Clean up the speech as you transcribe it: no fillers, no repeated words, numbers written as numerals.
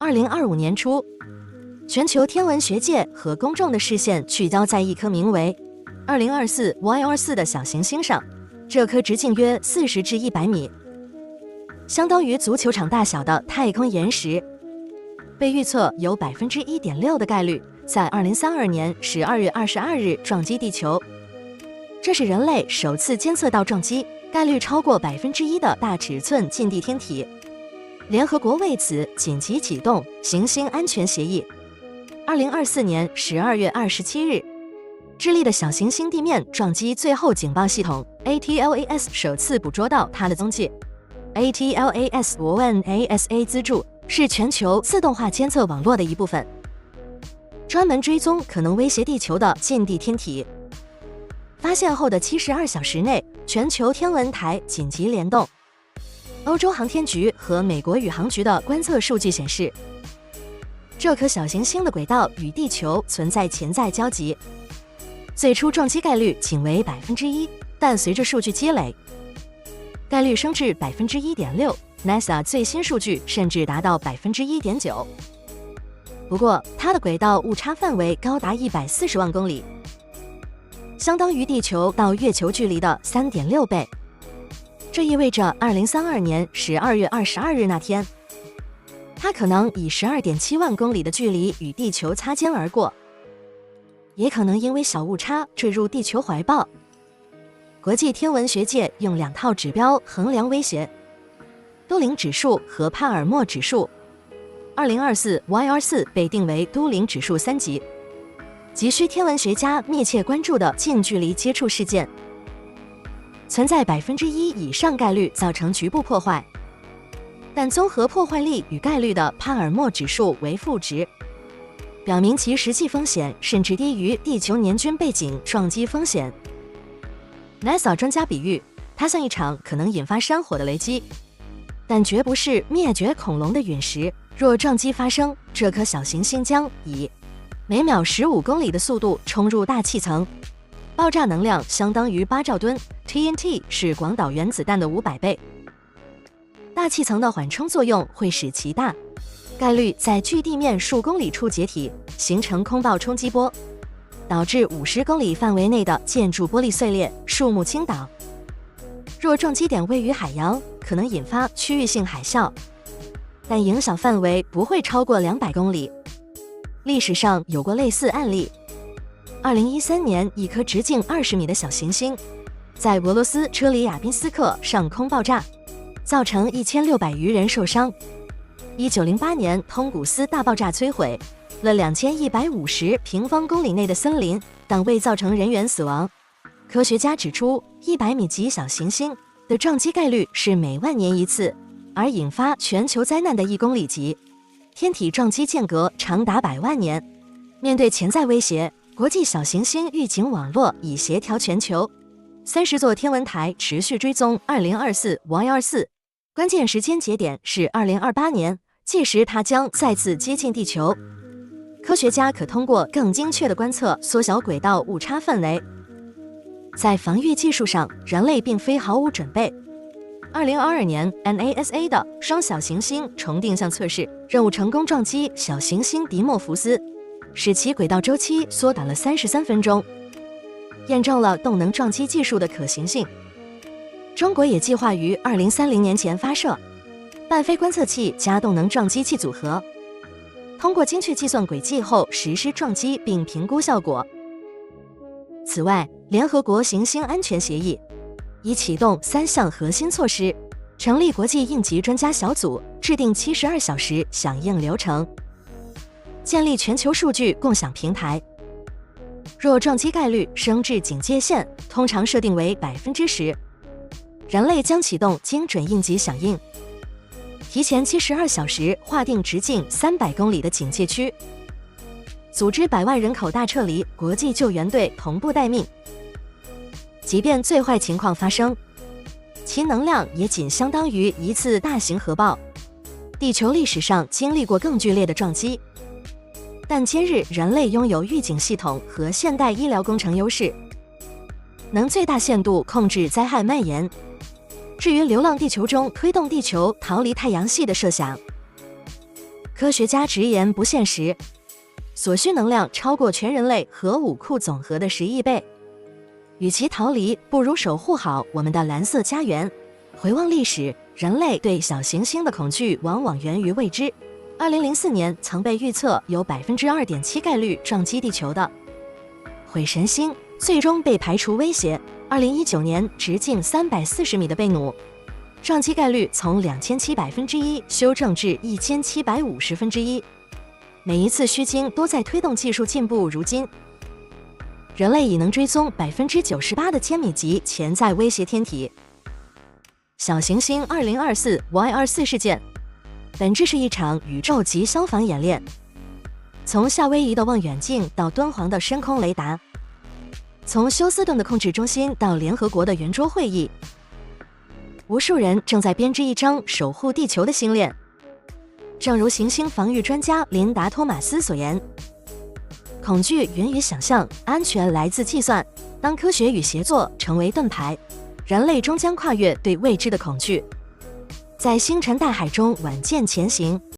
2025年初，全球天文学界和公众的视线聚焦在一颗名为2024 YR4 的小行星上。这颗直径约40至100米，相当于足球场大小的太空岩石，被预测有 1.6% 的概率在2032年12月22日撞击地球。这是人类首次监测到撞击概率超过 1% 的大尺寸近地天体。联合国为此紧急启动行星安全协议。2024年12月27日，智利的小行星地面撞击最后警报系统 ATLAS 首次捕捉到它的踪迹。ATLAS 由 NASA 资助，是全球自动化监测网络的一部分，专门追踪可能威胁地球的近地天体。发现后的72小时内，全球天文台紧急联动。欧洲航天局和美国宇航局的观测数据显示，这颗小行星的轨道与地球存在潜在交集。最初撞击概率仅为 1%， 但随着数据积累，概率升至 1.6%， NASA 最新数据甚至达到 1.9%。 不过它的轨道误差范围高达140万公里，相当于地球到月球距离的 3.6 倍。这意味着2032年12月22日那天，它可能以 12.7 万公里的距离与地球擦肩而过，也可能因为小误差坠入地球怀抱。国际天文学界用2套指标衡量威胁：都灵指数和帕尔默指数。2024 YR4 被定为都灵指数3级，急需天文学家密切关注的近距离接触事件，存在 1% 以上概率造成局部破坏，但综合破坏力与概率的帕尔默指数为负值，表明其实际风险甚至低于地球年均背景撞击风险。NASA 专家比喻，它像一场可能引发山火的雷击，但绝不是灭绝恐龙的陨石。若撞击发生，这颗小行星将以每秒15公里的速度冲入大气层，爆炸能量相当于8兆吨 ，TNT 是广岛原子弹的500倍。大气层的缓冲作用会使其大概率在距地面数公里处解体，形成空爆冲击波，导致50公里范围内的建筑玻璃碎裂、树木倾倒。若撞击点位于海洋，可能引发区域性海啸，但影响范围不会超过200公里。历史上有过类似案例。2013年，一颗直径20米的小行星在俄罗斯车里亚宾斯克上空爆炸，造成1600余人受伤。1908年，通古斯大爆炸摧毁了2150平方公里内的森林，但未造成人员死亡。科学家指出，100米级小行星的撞击概率是每万年一次，而引发全球灾难的1公里级天体撞击间隔长达100万年。面对潜在威胁，国际小行星预警网络已协调全球30座天文台持续追踪2024 YR4， 关键时间节点是2028年，届时它将再次接近地球。科学家可通过更精确的观测缩小轨道误差范围。在防御技术上，人类并非毫无准备。2022年 NASA 的双小行星重定向测试任务成功撞击小行星迪莫福斯，使其轨道周期缩短了33分钟，验证了动能撞击技术的可行性。中国也计划于2030年前发射半飞观测器加动能撞击器组合，通过精确计算轨迹后实施撞击并评估效果。此外，联合国行星安全协议已启动3项核心措施，成立国际应急专家小组，制定72小时响应流程，建立全球数据共享平台。若撞击概率升至警戒线，通常设定为 10%， 人类将启动精准应急响应，提前72小时划定直径300公里的警戒区，组织100万人口大撤离，国际救援队同步待命。即便最坏情况发生，其能量也仅相当于一次大型核爆。地球历史上经历过更剧烈的撞击，但今日人类拥有预警系统和现代医疗工程优势，能最大限度控制灾害蔓延。至于《流浪地球》中推动地球逃离太阳系的设想，科学家直言不现实，所需能量超过全人类核武库总和的10亿倍。与其逃离，不如守护好我们的蓝色家园。回望历史，人类对小行星的恐惧往往源于未知。2004年曾被预测有 2.7% 概率撞击地球的毁神星，最终被排除威胁。2019年直径340米的贝努，撞击概率从2700%修正至1750%。每一次虚惊都在推动技术进步。如今，人类已能追踪 98% 的千米级潜在威胁天体。小行星2024 Y24 事件本质是一场宇宙级消防演练，从夏威夷的望远镜到敦煌的深空雷达，从休斯顿的控制中心到联合国的圆桌会议，无数人正在编织一张守护地球的星链。正如行星防御专家琳达·托马斯所言，恐惧源于想象，安全来自计算。当科学与协作成为盾牌，人类终将跨越对未知的恐惧，在星辰大海中稳健前行。